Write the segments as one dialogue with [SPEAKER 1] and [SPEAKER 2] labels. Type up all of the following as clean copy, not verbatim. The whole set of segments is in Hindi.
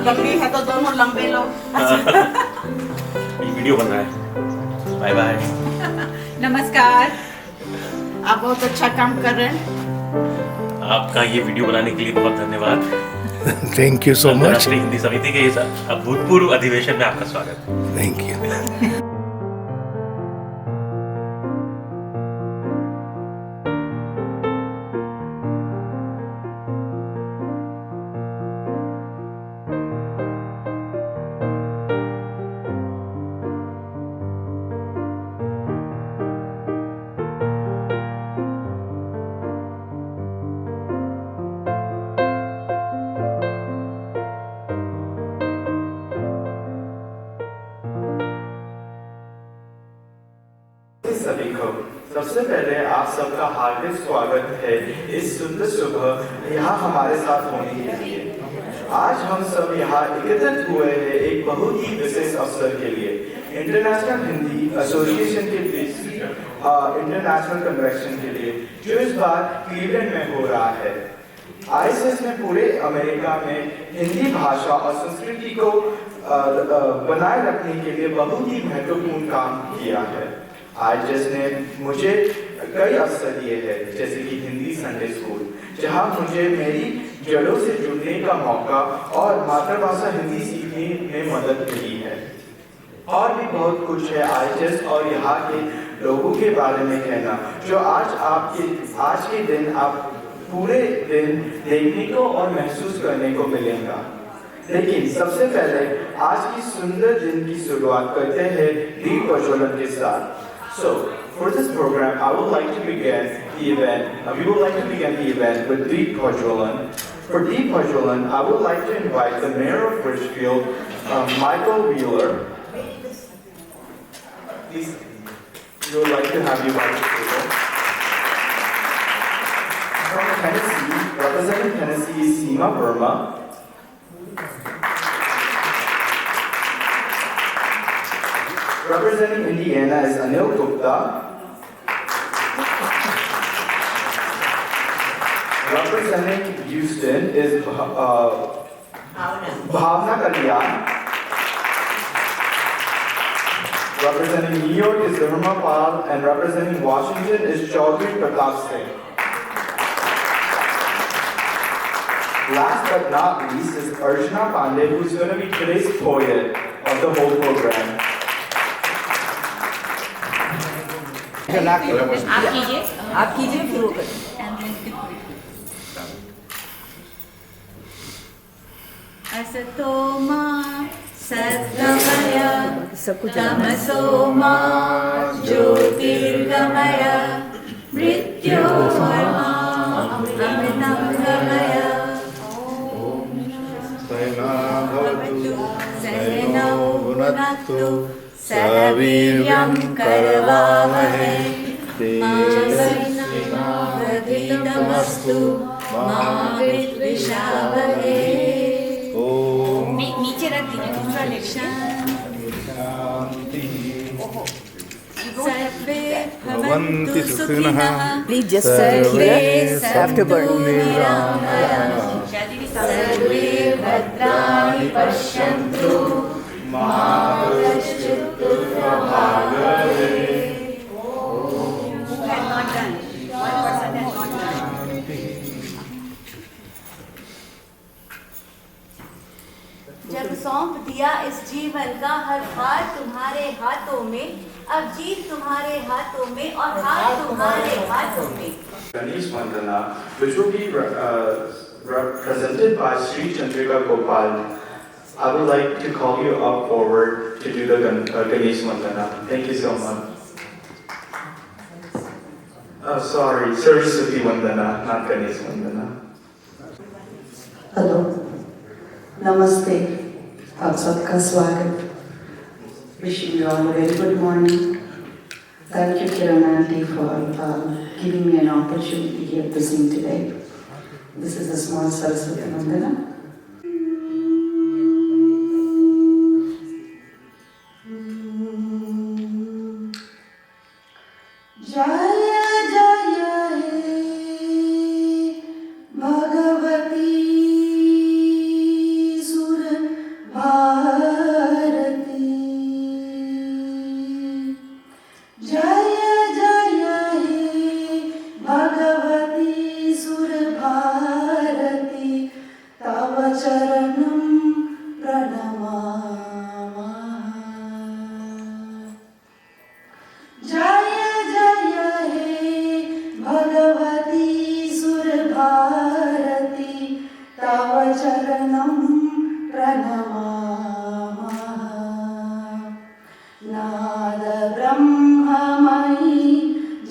[SPEAKER 1] लकड़ी है तो दोनों लंबे लो।
[SPEAKER 2] ये वीडियो बन रहा है। Bye bye.
[SPEAKER 1] नमस्कार। आप बहुत अच्छा काम कर रहे हैं।
[SPEAKER 2] आपका ये वीडियो बनाने के लिए बहुत धन्यवाद।
[SPEAKER 3] Thank you so much.
[SPEAKER 2] अंतर्राष्ट्रीय हिंदी समिति के इस अभूतपूर्व अधिवेशन में आपका स्वागत।
[SPEAKER 3] Thank you.
[SPEAKER 4] सभी को सबसे पहले आप सबका हार्दिक स्वागत है इस सुंदर सुबह यहाँ हमारे साथ होने के लिए। आज हम सब यहाँ एकत्रित हुए हैं एक बहुत ही विशेष अवसर के लिए, इंटरनेशनल हिंदी एसोसिएशन के इंटरनेशनल कन्वेंशन के लिए, जो इस बार क्लीवलैंड में हो रहा है। आईएसएस ने पूरे अमेरिका में हिंदी भाषा और संस्कृति को बनाए रखने के लिए बहुत ही महत्वपूर्ण काम किया है। आईएसएस ने मुझे कई अवसर दिए हैं, जैसे कि हिंदी संडे स्कूल, जहां मुझे मेरी जड़ों से जुड़ने का मौका और मातृभाषा हिंदी सीखने में मदद मिली है। और भी बहुत कुछ है आईएसएस और यहाँ के लोगों के बारे में कहना, जो आज के दिन आप पूरे दिन देखने को और महसूस करने को मिलेगा। लेकिन सबसे पहले आज की सुंदर दिन की शुरुआत करते हैं दीप प्रज्वलन के साथ। So, for this program, I would like to begin the event. We would like to begin the event with Deep Prajwalan. For Deep Prajwalan, I would like to invite the Mayor of Richfield, Michael Wheeler. Please, we would like to have you by the table. From Tennessee, representing Tennessee is Seema Verma. Representing Indiana is Anil Gupta. Representing Houston is Bhavna Kalyan. Representing New York is Dharma Pal, and representing Washington is Chaudhry Pratap Singh. Last but not least is Archana Pandey, who's going to be today's poet of the whole program.
[SPEAKER 1] आप कीजिए फिर वो करें।
[SPEAKER 5] असतो मा सद्गमय तमसो मा ज्योतिर्गमय मृत्योर्मा अमृतं गमय। सहनौ भुनक्तु सह वीर्यं करवावहै तेजस्विनावधीतमस्तु मा विद्विषावहै। नीचे रख दीजिए दूसरा सर्वे भवन्तु सुखिनः।
[SPEAKER 1] Please just
[SPEAKER 5] survey
[SPEAKER 1] afterward.
[SPEAKER 5] सर्वे भद्राणि पश्यन्तु मा कश्चित् दुर्भाग्यते।
[SPEAKER 6] जब सौंप दिया इस जीवन का हर हार तुम्हारे हाथों में, अब जीत तुम्हारे हाथों में और हार तुम्हारे हाथों में।
[SPEAKER 4] Ganesh Vandana, which will be presented by Sri Chandrika Gopal. I would like to call you up forward to do the Ganesh Vandana. Thank you so much. Sorry, Saraswati Vandana, not Ganesh Vandana.
[SPEAKER 7] Hello, नमस्ते, आप सबका स्वागत। Wishing you all a very good morning. Thank you, Kiran Aunty, for giving me an opportunity here to sing today. This is a small Saraswati Vandana. Jaya Jaya He Bhagavati Sura चरणं प्रणमामः। जय जय हे भगवती सुरभारती तव चरणं प्रणमामः। नाद ब्रह्ममयी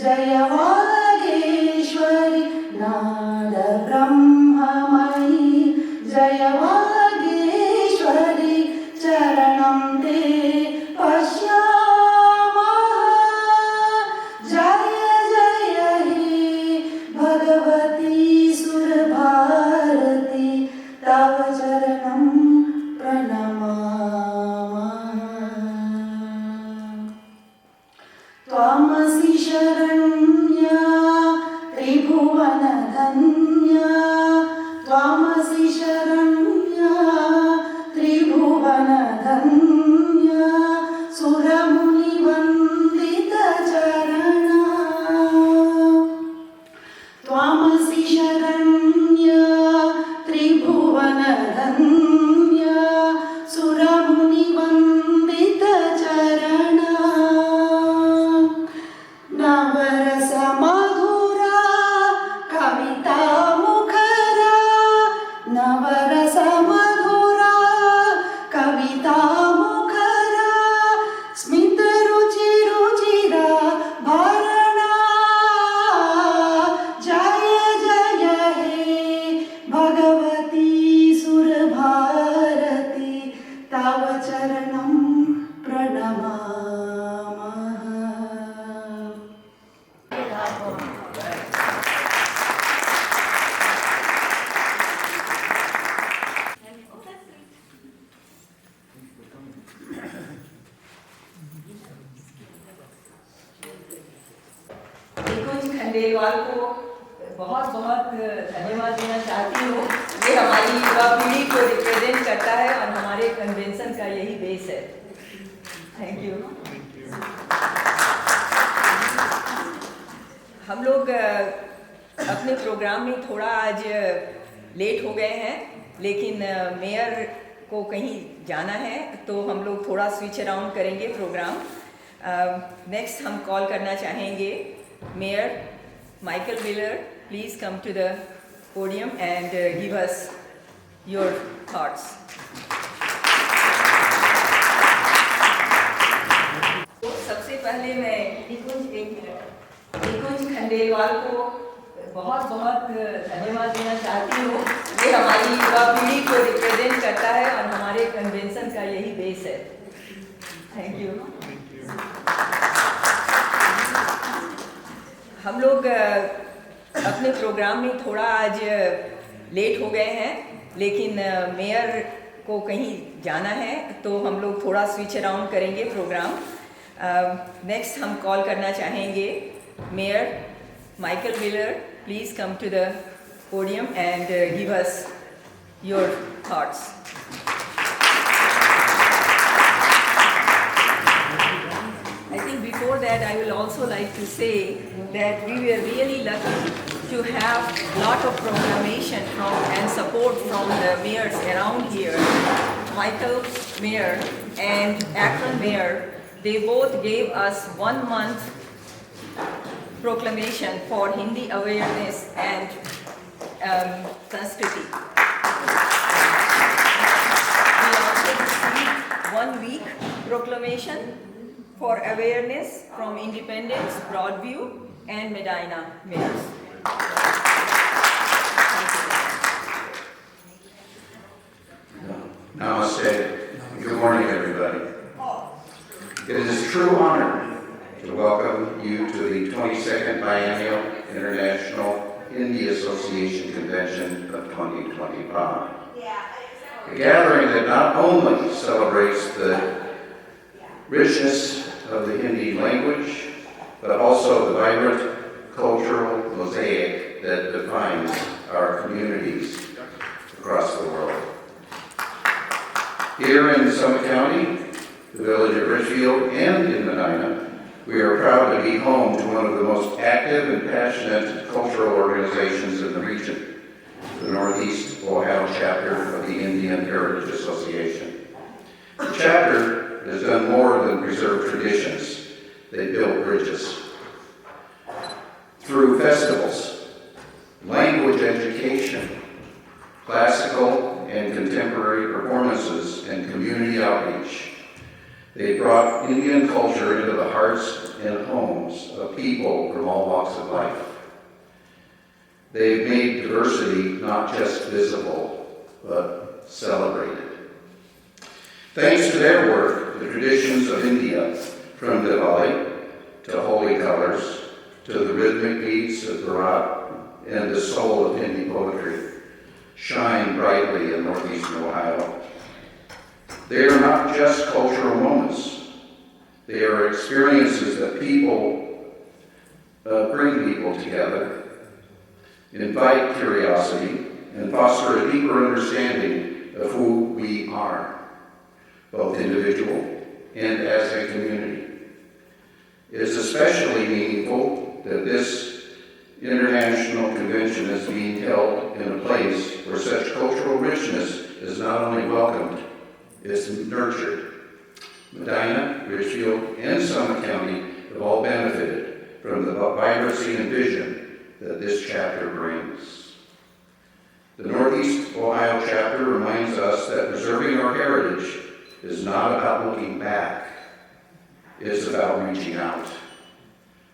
[SPEAKER 7] जय वागेश्वरी नाद ब्रह्ममयी जय वागेश्वरी चरणं ते पश्यामः। जय जय हे भगवती सुरभारती तव चरणं प्रणमामः। त्वामसि शरण्या त्रिभुवनधन्या त्वामसि शरण्या त्रिभुवनधन्या सुरमुनिवन्दितचरणा त्वामसि शरण्या त्रिभुवनधन्या सुरमुनिवन्दितचरणा नवरसमधुरा कविता मुखरा नवरसमधुरा कविता मुखरा स्मितरुचिरुचिरा भरणा। जय जय हे भगवती सुरभारती तव चरणं प्रणमामः।
[SPEAKER 8] निकुंज खंडेलवाल को बहुत बहुत धन्यवाद देना चाहती हूँ। ये हमारी युवा पीढ़ी को रिप्रेजेंट करता है और हमारे कन्वेंशन का यही बेस है। Thank you. हम लोग अपने प्रोग्राम में थोड़ा आज लेट हो गए हैं, लेकिन मेयर को कहीं जाना है तो हम लोग थोड़ा स्विच अराउंड करेंगे प्रोग्राम। नेक्स्ट हम कॉल करना चाहेंगे Mayor Michael Miller, please come to the podium and give us your thoughts. तो सबसे पहले मैं निकुंज खंडेलवाल को बहुत बहुत धन्यवाद देना चाहती हूँ। ये हमारी युवा पीढ़ी को रिप्रेजेंट करता है और हमारे कन्वेंशन का यही बेस है। Thank you. हम लोग अपने प्रोग्राम में थोड़ा आज लेट हो गए हैं, लेकिन मेयर को कहीं जाना है तो हम लोग थोड़ा स्विच अराउंड करेंगे प्रोग्राम। नेक्स्ट हम कॉल करना चाहेंगे mayor Michael Miller, please come to the podium and give us your thoughts. Before that, I will also like to say that we were really lucky to have a lot of proclamation and support from the mayors around here. Michael Mayor and Akron Mayor, they both gave us 1 month proclamation for Hindi awareness and Sanskriti. We also received 1 week proclamation for awareness from Independence, Broadview, and Medina mayors.
[SPEAKER 9] Namaste. Good morning, everybody. It is a true honor to welcome you to the 22nd Biennial International Hindi Association Convention of 2025. A gathering that not only celebrates the richness of the Hindi language, but also the vibrant cultural mosaic that defines our communities across the world. Here in Summit County, the village of Richfield, and in Medina, we are proud to be home to one of the most active and passionate cultural organizations in the region, the Northeast Ohio chapter of the Indian Heritage Association. The chapter has done more than preserve traditions. They build bridges. Through festivals, language education, classical and contemporary performances, and community outreach, they brought Indian culture into the hearts and homes of people from all walks of life. They've made diversity not just visible, but celebrated. Thanks to their work, the traditions of India, from Diwali to holy colors, to the rhythmic beats of Bharat and the soul of Hindi poetry, shine brightly in northeastern Ohio. They are not just cultural moments. They are experiences that bring people together, invite curiosity, and foster a deeper understanding of who we are, both individual and as a community. It is especially meaningful that this international convention is being held in a place where such cultural richness is not only welcomed, it's nurtured. Medina, Richfield, and Summit County have all benefited from the vibrancy and vision that this chapter brings. The Northeast Ohio chapter reminds us that preserving our heritage is not about looking back. It's about reaching out,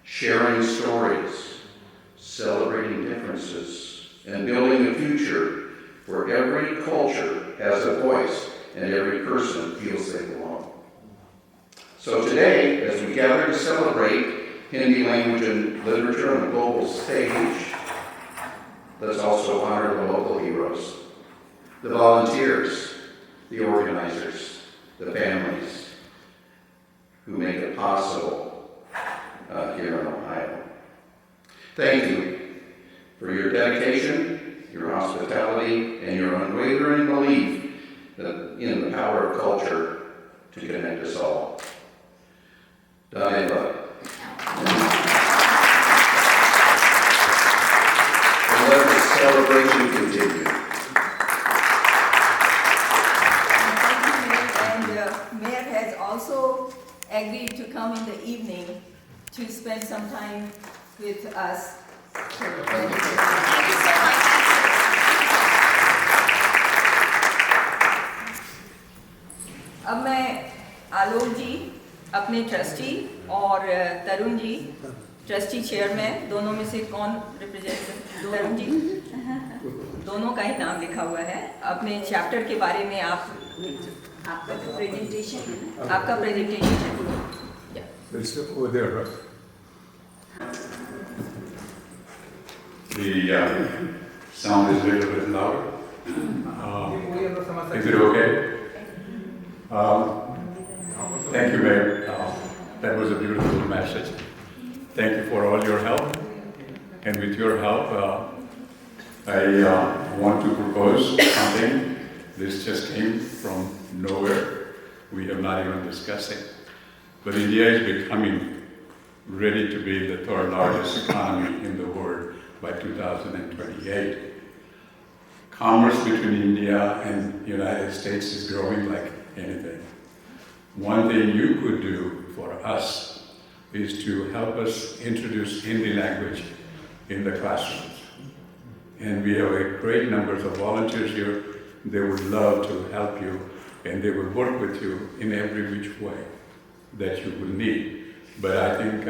[SPEAKER 9] sharing stories, celebrating differences, and building a future where every culture has a voice and every person feels they belong. So today, as we gather to celebrate Hindi language and literature on a global stage, let's also honor the local heroes, the volunteers, the organizers, the families who make it possible here in Ohio. Thank you for your dedication, your hospitality, and your unwavering belief in the power of culture to connect us all. Dhanyavad. And let the celebration continue.
[SPEAKER 8] And Mayor has also agreed to come in the evening to spend some time with us. Thank you so much. अब मैं आलोक जी, अपने ट्रस्टी, और तरुण जी, ट्रस्टी चेयरमैन, दोनों में से कौन रिप्रेजेंट? तरुण जी, दोनों का ही नाम लिखा हुआ है। अपने चैप्टर के बारे में आपका प्रेजेंटेशन है ना? आपका प्रेजेंटेशन है।
[SPEAKER 10] Over there, right? The sound is a little bit louder. Is it okay? Thank you, Mayor. That was a beautiful message. Thank you for all your help. And with your help, I want to propose something. This just came from nowhere. We have not even discussed it. But India is becoming ready to be the third largest economy in the world by 2028. Commerce between India and the United States is growing like anything. One thing you could do for us is to help us introduce Hindi language in the classrooms. And we have a great numbers of volunteers here. They would love to help you, and they would work with you in every which way that you would need. But I think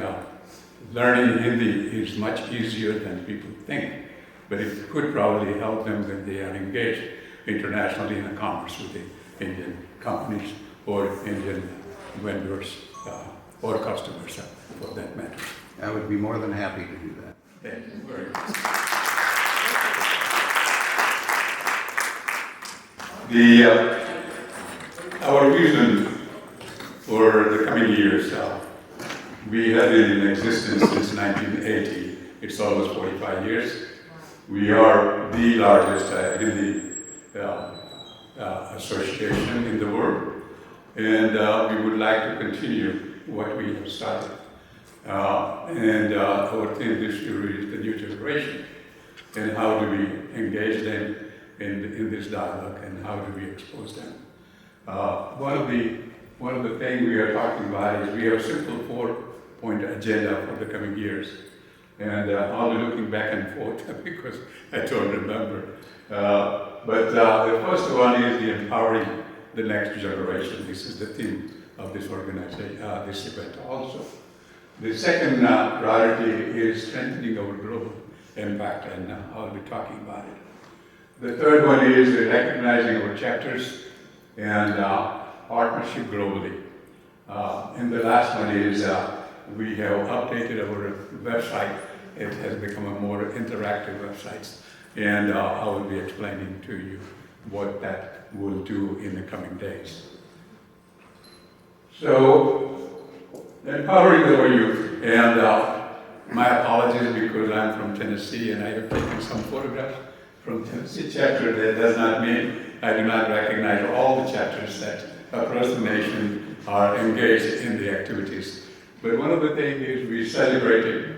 [SPEAKER 10] learning Hindi is much easier than people think. But it could probably help them when they are engaged internationally in a commerce with the Indian companies or Indian vendors or customers, for that matter.
[SPEAKER 9] I would be more than happy to do that.
[SPEAKER 10] Thank you very much. Our vision for the coming years, we have been in existence since 1980. It's almost 45 years. We are the largest Hindi association in the world, and we would like to continue what we have started. And our theme this year is the new generation, and how do we engage them in this dialogue, and how do we expose them. One of the things we are talking about is we have a simple 4-point agenda for the coming years. And I'll be looking back and forth because I don't remember. But the first one is the empowering the next generation. This is the theme of this organization, this event also. The second priority is strengthening our global impact, and I'll be talking about it. The third one is recognizing our chapters and partnership globally. And the last one is we have updated our website. It has become a more interactive website, and I will be explaining to you what that will do in the coming days. So, empowering our youth, and my apologies because I'm from Tennessee and I have taken some photographs from Tennessee chapter. That does not mean I do not recognize all the chapters that across the nation are engaged in the activities. But one of the things is we celebrated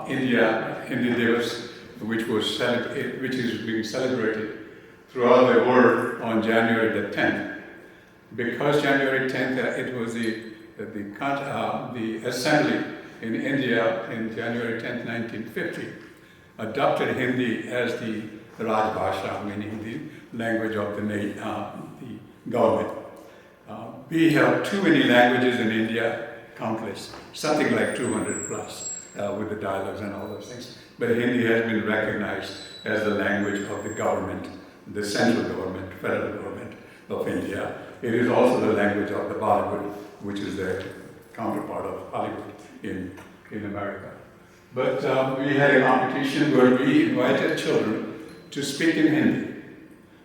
[SPEAKER 10] India Divas, which is being celebrated throughout the world on January the 10th. Because January 10th, it was the assembly in India in January 10th, 1950, adopted Hindi as the Rajbhasha, meaning the language of the government. We have too many languages in India, countless, something like 200 plus with the dialects and all those things. But Hindi has been recognized as the language of the government, the central government, federal government of India. It is also the language of the Bollywood, which is the counterpart of Hollywood in America. But we had a competition where we invited children to speak in Hindi.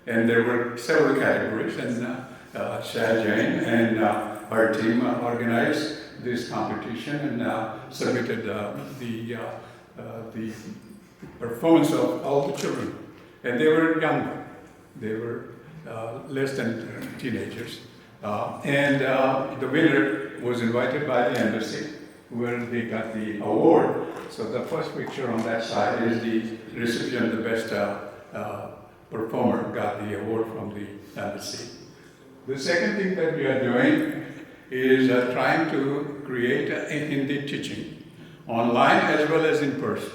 [SPEAKER 10] And there were several categories, and Shah Jain and her team organized this competition and submitted the performance of all the children. And they were young. They were less than teenagers. And the winner was invited by the embassy, where they got the award. So the first picture on that side is the recipient, the best performer, got the award from the embassy. The second thing that we are doing is trying to create a Hindi teaching online as well as in person.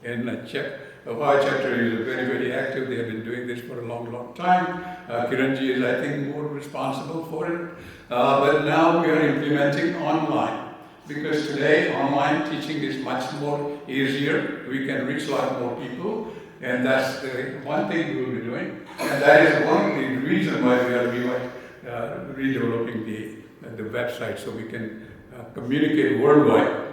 [SPEAKER 10] And our chapter is very, very active. They have been doing this for a long, long time. Kiranji is, I think, more responsible for it. But now we are implementing online, because today online teaching is much more easier. We can reach a lot more people, and that's the one thing we will be doing. And that is one of the reasons why we are redeveloping the website, so we can communicate worldwide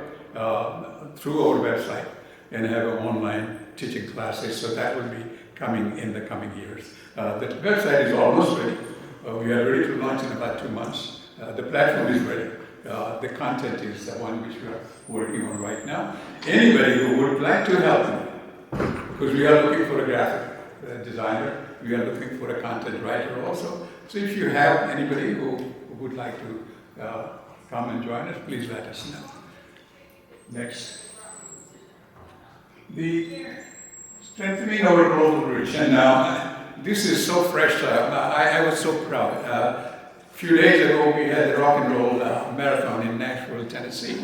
[SPEAKER 10] through our website and have online teaching classes. So that will be coming in the coming years. The website is almost ready. We are ready to launch in about 2 months. The platform is ready. The content is the one which we are working on right now. Anybody who would like to help me, because we are looking for a graphic designer, we are looking for a content writer also. So if you have anybody who would like to come and join us, please let us know. Next. The strengthening our global reach. And this is so fresh. I was so proud. A few days ago, we had the Rock and Roll Marathon in Nashville, Tennessee.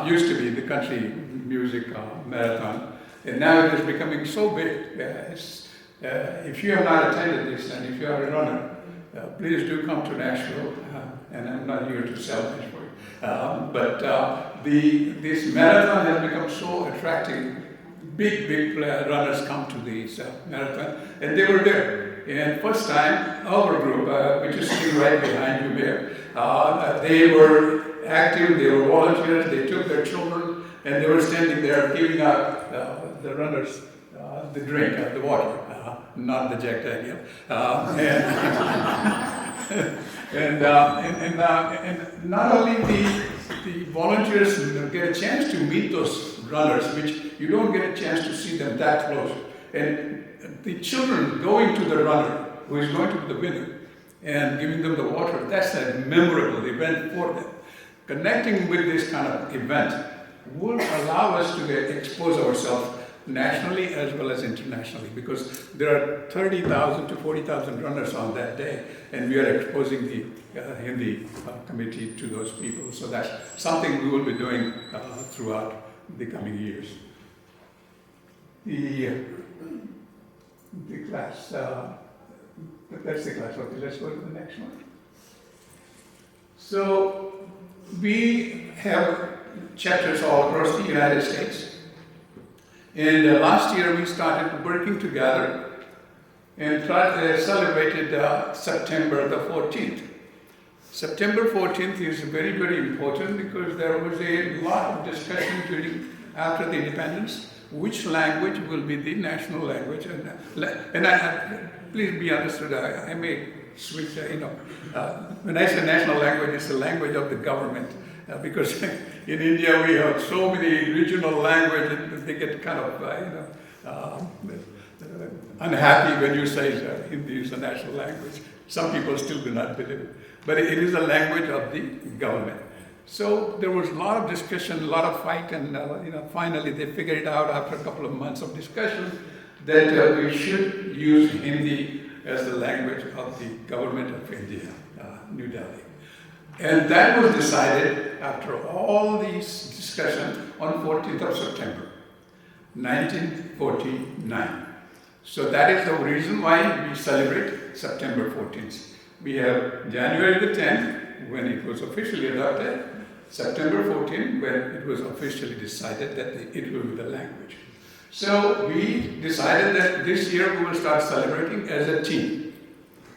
[SPEAKER 10] Used to be the country music marathon. And now it is becoming so big. If you have not attended this, and if you are a runner, please do come to Nashville. And I'm not here to sell Nashville. But this marathon has become so attractive. Big runners come to this marathon, and they were there. And first time, our group, which is sitting right behind you there, they were active, they were volunteers, they took their children, and they were standing there giving out the runners the drink, the water, not the Jack Daniel. And not only the volunteers get a chance to meet those runners, which you don't get a chance to see them that close. And the children going to the runner, who is going to be the winner, and giving them the water, that's a memorable event for them. Connecting with this kind of event will allow us to expose ourselves nationally as well as internationally, because there are 30,000 to 40,000 runners on that day, and we are exposing the Hindi committee to those people. So that's something we will be doing throughout the coming years. The class, that's the class. Okay, let's go to the next one. So we have chapters all across the United States. And last year we started working together and celebrated September the 14th. September 14th is very, very important because there was a lot of discussion after the independence, which language will be the national language. And please be understood, I may switch, when I say national language, it's the language of the government. Because in India we have so many regional languages that they get kind of unhappy when you say Hindi is the national language. Some people still do not believe it. But it is a language of the government. So there was a lot of discussion, a lot of fight, and finally they figured it out after a couple of months of discussion that we should use Hindi as the language of the government of India, New Delhi. And that was decided after all these discussions on 14th of September, 1949. So that is the reason why we celebrate September 14th. We have January the 10th, when it was officially adopted, September 14th, when it was officially decided that it will be the language. So we decided that this year we will start celebrating as a team.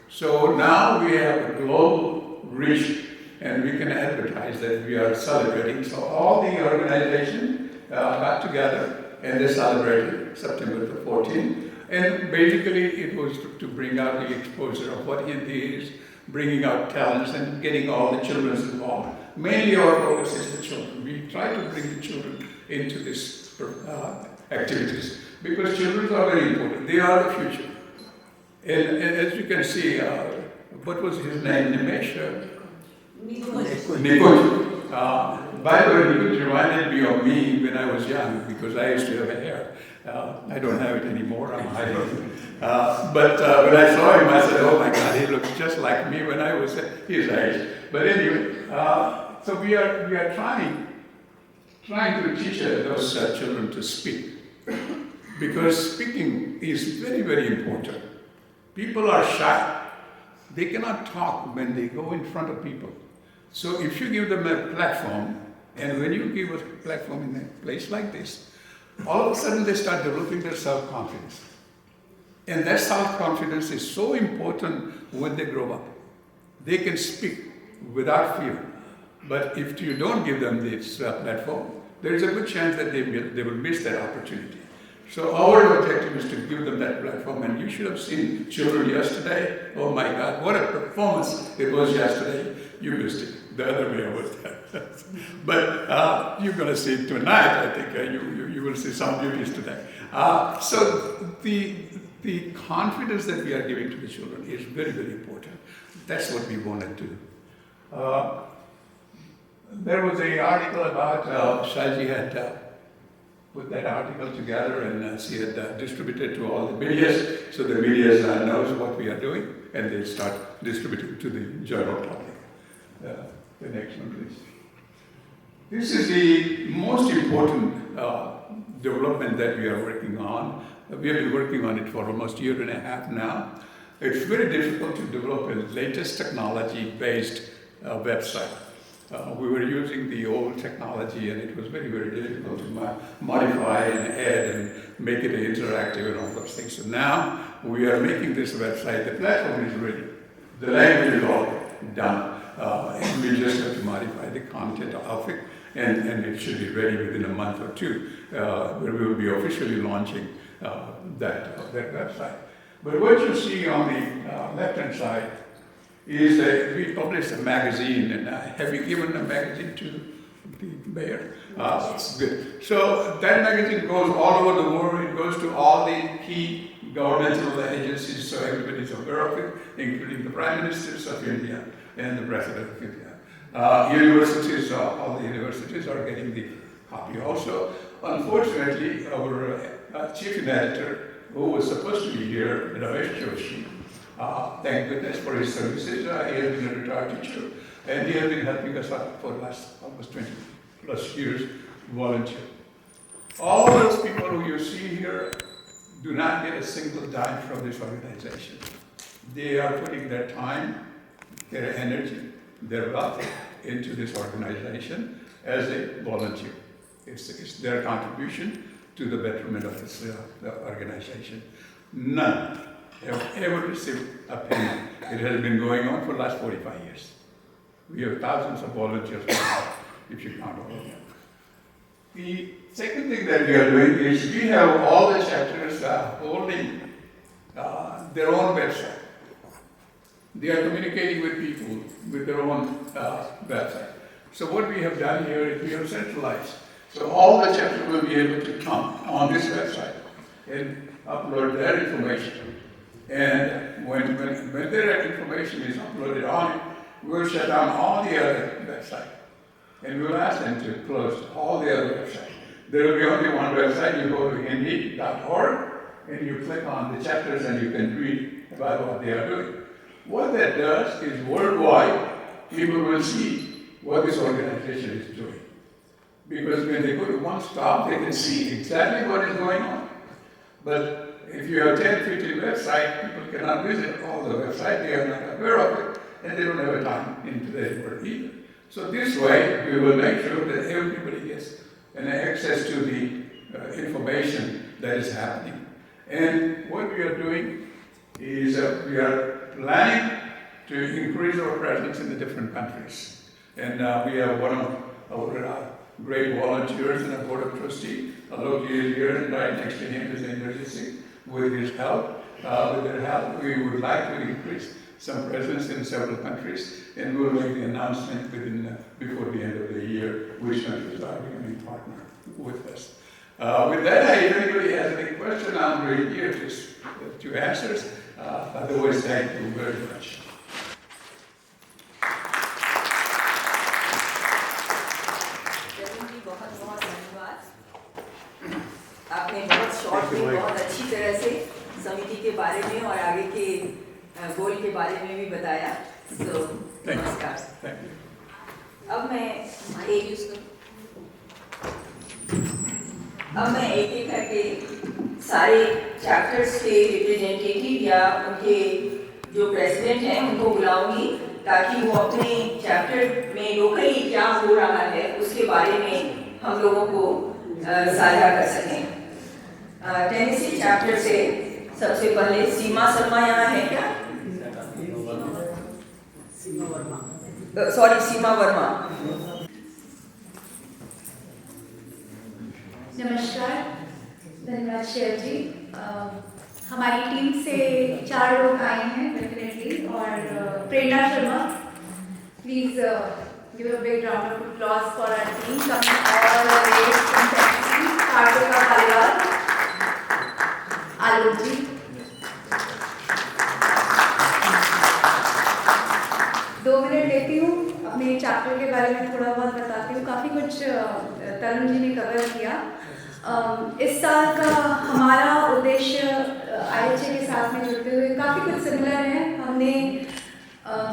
[SPEAKER 10] So now we have a global reach, and we can advertise that we are celebrating. So all the organizations got together and they celebrated September the 14th. And basically it was to bring out the exposure of what Hindi is, bringing out talents and getting all the children involved. Mainly our focus is the children. We try to bring the children into this activities because children are very important. They are the future. And as you can see, what was his name? Nimesh? Nikunj. By the way, Nikunj reminded me of me when I was young because I used to have a hair. I don't have it anymore, I'm hiding it. But when I saw him, I said, oh my God, he looks just like me when I was his age. But anyway, so we are trying to teach those children to speak. Because speaking is very, very important. People are shy. They cannot talk when they go in front of people. So if you give them a platform, and when you give a platform in a place like this, all of a sudden they start developing their self-confidence. And that self-confidence is so important when they grow up. They can speak without fear. But if you don't give them this platform, there is a good chance that they will miss that opportunity. So our objective is to give them that platform. And you should have seen children yesterday. Oh my God, what a performance it was yesterday. You missed it. The other way was that. But you're going to see it tonight. I think you will see some beauties today. So the confidence that we are giving to the children is very, very important. That's what we wanted to do. There was an article about Shaji had put that article together and she had distributed to all the media, so the media knows what we are doing and they start distributing to the general public. The next one, please. This is the most important development that we are working on. We have been working on it for almost a year and a half now. It's very difficult to develop a latest technology-based website. We were using the old technology and it was very, very difficult to modify and add and make it interactive and all those things. So now we are making this website, the platform is ready. The language is all done. And we just have to modify the content of it and it should be ready within a month or two where we will be officially launching that website. But what you see on the left-hand side is that we published a magazine, and have you given a magazine to the mayor? It's good. So that magazine goes all over the world. It goes to all the key governmental agencies, so everybody is aware of it, including the Prime Ministers of India and the President of India. Universities, all the universities are getting the copy also. Unfortunately, our chief editor, who was supposed to be here, Ramesh Joshi, thank goodness for his services. He has been a retired teacher, and he has been helping us out for the last almost 20 plus years, volunteer. All those people who you see here do not get a single dime from this organization. They are putting their time, their energy, their wealth into this organization as a volunteer. It's their contribution to the betterment of this the organization. None have ever received a penny. It has been going on for the last 45 years. We have thousands of volunteers now, if you count all of them. The second thing that we are doing is we have all the chapters holding their own website. They are communicating with people with their own website. So what we have done here is we have centralized. So all the chapters will be able to come on this website and upload their information. And when their information is uploaded on it, we'll shut down all the other websites. And we'll ask them to close all the other websites. There will be only one website. You go to hindi.org and you click on the chapters and you can read about what they are doing. What that does is worldwide, people will see what this organization is doing. Because when they go to one stop, they can see exactly what is going on. But if you have 10, 15 websites, people cannot visit all the websites, they are not aware of it, and they don't have time in today's world either. So this way, we will make sure that everybody gets an access to the information that is happening. And what we are doing is we are planning to increase our presence in the different countries. And we have one of our great volunteers in the Board of Trustees, Alok is here, and right next to him is Indra Singh. With his help, with their help, we would like to increase some presence in several countries, and we'll make the announcement before the end of the year which countries are becoming partner with us. With that, if anybody has any question, I'm very here to answer. Otherwise, thank you very much.
[SPEAKER 8] आपने बहुत शॉर्ट में बहुत अच्छी तरह से समिति के बारे में और आगे के गोल के बारे में भी बताया। तो नमस्कार। अब मैं एक करके सारे चैप्टर्स के रिप्रेजेंटेटिव या उनके जो प्रेसिडेंट हैं उनको बुलाऊंगी ताकि वो अपने चैप्टर में लोकली क्या हो रहा है उसके बारे में हम लोगों को साझा कर सकें। टेनेसी चैप्टर से सबसे पहले सीमा शर्मा यहाँ है क्या? सीमा वर्मा।
[SPEAKER 5] नमस्कार, धन्यवाद शेर जी। हमारी टीम से 4 लोग आए हैं डेफिनेटली, और Prerna Sharma, please give a big round of applause for our team coming all the way from Tennessee. Kartika Paliwal, Alok ji, दो मिनट लेती हूँ, अपने चैप्टर के बारे में थोड़ा बहुत बताती हूँ। काफ़ी कुछ तरुण जी ने कवर किया। इस साल का हमारा उद्देश्य IHA के साथ में जुड़ते हुए काफ़ी कुछ सिमिलर है। हमने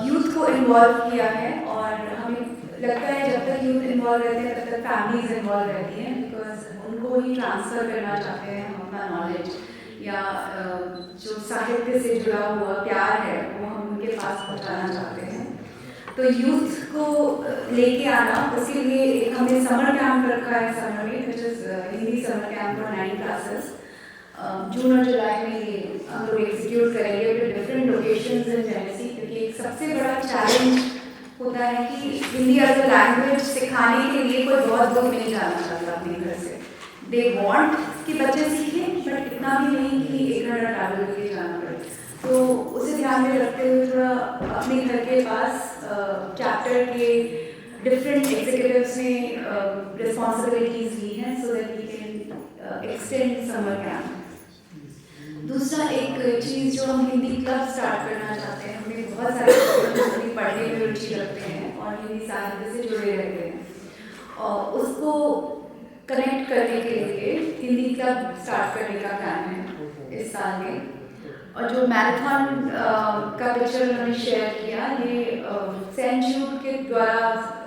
[SPEAKER 5] यूथ को इन्वॉल्व किया है, और हमें लगता है जब तक यूथ इन्वॉल्व रहते हैं तब तक फैमिलीज इन्वॉल्व रहती हैं, बिकॉज उनको ही ट्रांसफ़र करना चाहते हैं हम अपना नॉलेज या जो साहित्य से जुड़ा हुआ प्यार है वो हम उनके पास पहुँचाना चाहते हैं। तो यूथ को लेके आना, उसके लिए एक हमने समर कैंप रखा है समर में, which is Hindi summer camp for 9 classes. जून और जुलाई में ये हम लोग एग्जीक्यूट करेंगे with different locations in Tennessee, क्योंकि एक सबसे बड़ा चैलेंज होता है कि हिंदी एज अ लैंग्वेज सिखाने के लिए कोई बहुत दूर नहीं जाना चाहता अपने घर से। दे वांट कि बच्चे सीखें, बट इतना भी नहीं कि 1 घंटा ट्रैवल करके जाना पड़े। तो उसे ध्यान में रखते हुए थोड़ा अपने घर के पास चैप्टर के डिफरेंट एग्जीक्यूटिव्स ने रिस्पॉन्सिबिलिटीज ली हैं so that we can extend summer camp. दूसरा एक चीज़ जो हम हिंदी क्लब स्टार्ट करना चाहते हैं, हमें बहुत सारे हिंदी पढ़ने में रुचि रखते हैं और हिंदी साहित्य से जुड़े रहते हैं, और उसको कनेक्ट करने के लिए हिंदी क्लब स्टार्ट करने का प्लान है इस साल में। और जो मैराथन का पिक्चर उन्होंने शेयर किया, ये सेंट जूड के द्वारा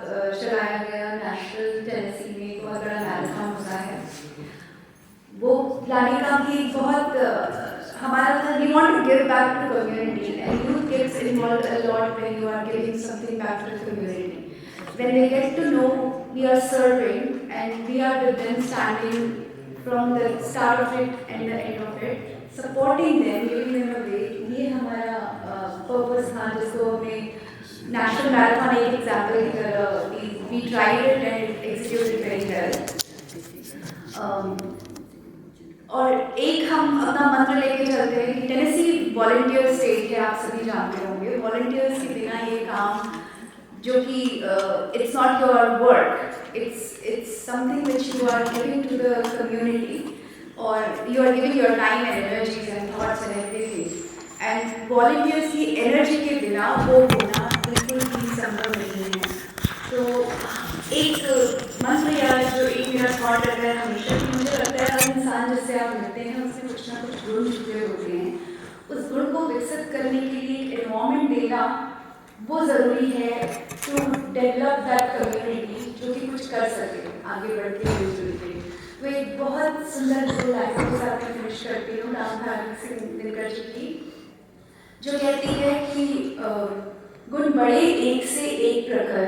[SPEAKER 5] चलाया गया नेशनल टेनेसी में एक बहुत बड़ा मैराथन होता है, वो लाने का भी बहुत हमारा था। We want to give back to community and youth gets involved a lot when you are giving something back to the community. When they get to know we are serving and we are with them, standing from the start of it and the end of it, supporting them, giving them a way, ये हमारा purpose था जिसको हमने national marathon एक example की तरह we tried it and executed very well। और एक हम अपना मंत्र लेके चलते हैं कि टेनेसी वॉलंटियर स्टेट है, आप सभी जानते होंगे। वॉलंटियर्स के बिना ये काम जो कि it's not your work, it's something which you are giving to the community, or you are giving your time and energies and thoughts and everything, and volunteers की energy के बिना वो होना बिल्कुल भी संभव नहीं है। तो एक मंत्र या जो एक मेरा थॉट रहता है हमेशा कि मुझे लगता है हर इंसान जिससे आप मिलते हैं उसमें कुछ ना कुछ गुण छुपे होते हैं, उस गुण को विकसित करने के लिए एक एनवायरनमेंट देना वो ज़रूरी है टू डेवलप दैट कम्युनिटी जो कि कुछ कर सके आगे बढ़ के मिलजुल के। वो एक बहुत सुंदर जो लाइफ के साथ मैं फिनिश करती हूँ रामधारी सिंह दिनकर जी की, जो कहती है कि गुण बड़े एक से एक प्रखर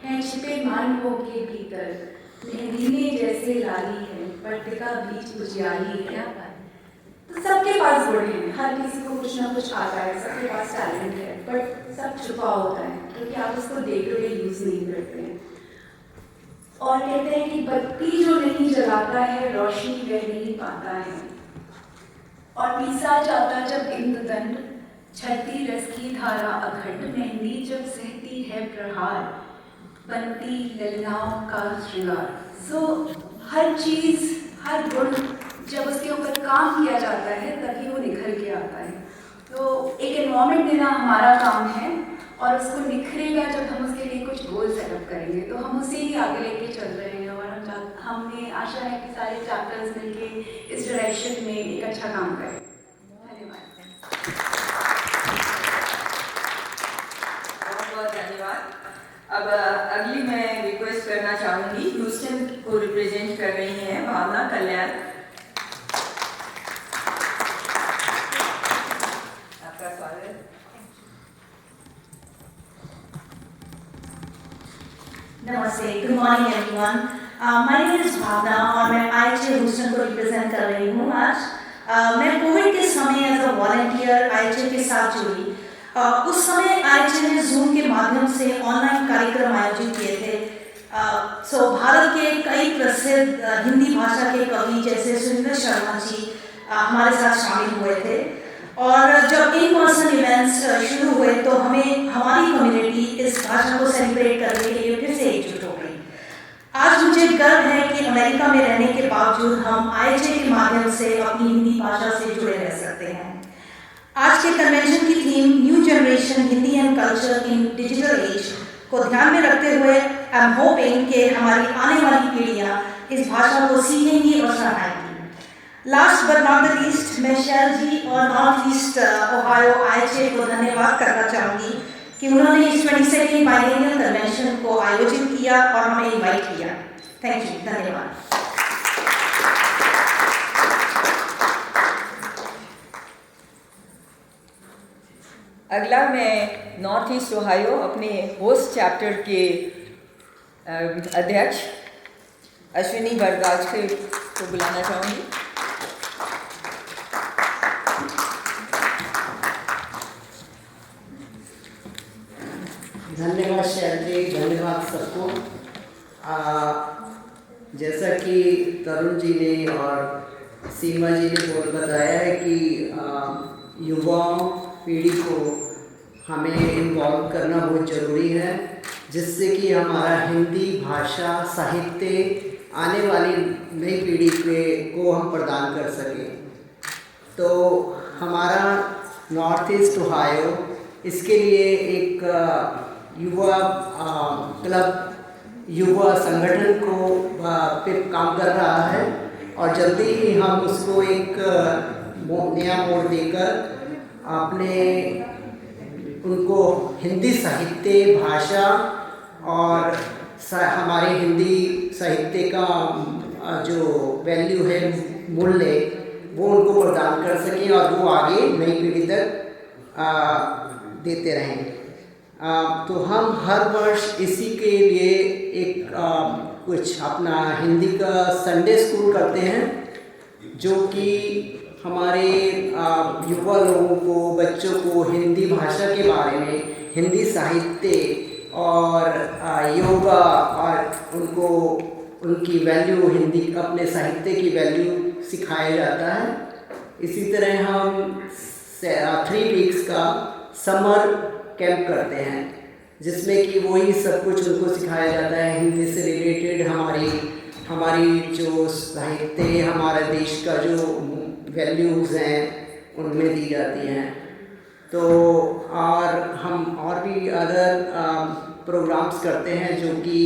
[SPEAKER 5] हैं छिपे मानवों के भीतर, मेहंदी जैसे लाली है पट्टिका बीच उजियाली है। तो सबके पास गुण है, हर किसी को कुछ ना कुछ आता है, सबके पास टैलेंट है, बट सब छुपा होता है क्योंकि आप उसको डे टू डे यूज नहीं करते हैं। और कहते हैं कि बत्ती जो नहीं जलाता है रोशनी वह नहीं पाता है, और पीसा जाता जब इंद्रदंड छलती रस की धारा अखंड, मेहंदी जब सहती है प्रहार बनती ललनाओं का श्रृंगार। सो हर चीज हर गुण जब उसके ऊपर काम किया जाता है तभी वो निखर के आता है। तो एक एनवायरनमेंट देना हमारा काम है, और उसको निखरेगा जब हम उसके लिए कुछ गोल सेटअप करेंगे, तो हम उसे ही आगे लेके चल रहे हैं। और हमें आशा है कि सारे चैप्टर्स मिलके इस डायरेक्शन में एक अच्छा काम करें। धन्यवाद।
[SPEAKER 8] बहुत बहुत धन्यवाद। अब अगली मैं रिक्वेस्ट करना चाहूँगी, ह्यूस्टन को रिप्रेजेंट कर रही हैं भावना कल्याण। आपका स्वागत।
[SPEAKER 11] नमस्ते, good morning everyone. My name is Bhavna और मैं आईएचए ह्यूस्टन को रिप्रेजेंट कर रही हूँ आज। मैं कोविड के समय एज अ वॉलंटियर आईएचए के साथ जुड़ी। उस समय आईएचए ने जूम के माध्यम से ऑनलाइन कार्यक्रम आयोजित किए थे। भारत के कई प्रसिद्ध हिंदी भाषा के कवि जैसे सुरेंद्र शर्मा जी हमारे साथ शामिल हुए थे, और जब इन पर्सन इवेंट्स शुरू हुए तो हमें हमारी कम्युनिटी इस भाषा को सेलिब्रेट करने के लिए फिर से एकजुट हो गई। आज मुझे गर्व है कि अमेरिका में रहने के बावजूद हम आईएचए के माध्यम से अपनी हिंदी भाषा से जुड़े रह सकते हैं। आज के कन्वेंशन की theme new generation Hindi and culture in digital age को ध्यान में रखते हुए आई एम होपिंग कि हमारी आने वाली पीढ़ियां इस भाषा को सीखेंगी और सराहेंगी। Last but not the least, मैं शैल जी और नॉर्थ ईस्ट ओहायो आईएचए को धन्यवाद करना चाहूँगी कि उन्होंने इस 22वीं बाइलिंगुअल कन्वेंशन को आयोजित किया और हमें इन्वाइट किया। थैंक यू, धन्यवाद।
[SPEAKER 8] अगला मैं नॉर्थ ईस्ट ओहायो अपने होस्ट चैप्टर के अध्यक्ष अश्विनी भरद्वाज को बुलाना चाहूँगी।
[SPEAKER 12] धन्यवाद शैल जी, धन्यवाद सबको। जैसा कि तरुण जी ने और सीमा जी ने बताया है कि युवाओं पीढ़ी को हमें इन्वॉल्व करना बहुत ज़रूरी है, जिससे कि हमारा हिंदी भाषा साहित्य आने वाली नई पीढ़ी को हम प्रदान कर सकें। तो हमारा नॉर्थ ईस्ट ओहायो इसके लिए एक युवा क्लब युवा संगठन को पे काम कर रहा है और जल्दी ही हम उसको एक नया मोड़ देकर अपने उनको हिंदी साहित्य भाषा और हमारे हिंदी साहित्य का जो वैल्यू है, मूल्य, वो उनको प्रदान कर सकें और वो आगे नई पीढ़ी तक देते रहें। तो हम हर वर्ष इसी के लिए एक कुछ अपना हिंदी का संडे स्कूल करते हैं, जो कि हमारे युवा लोगों को, बच्चों को हिंदी भाषा के बारे में, हिंदी साहित्य और योगा और उनको उनकी वैल्यू, हिंदी अपने साहित्य की वैल्यू सिखाया जाता है। इसी तरह हम 3 वीक्स का समर कैंप करते हैं, जिसमें कि वही सब कुछ उनको सिखाया जाता है। हिंदी से रिलेटेड हमारी जो साहित्य, हमारा देश का जो वैल्यूज़ हैं उनमें दी जाती हैं। तो और हम और भी अदर प्रोग्राम्स करते हैं, जो कि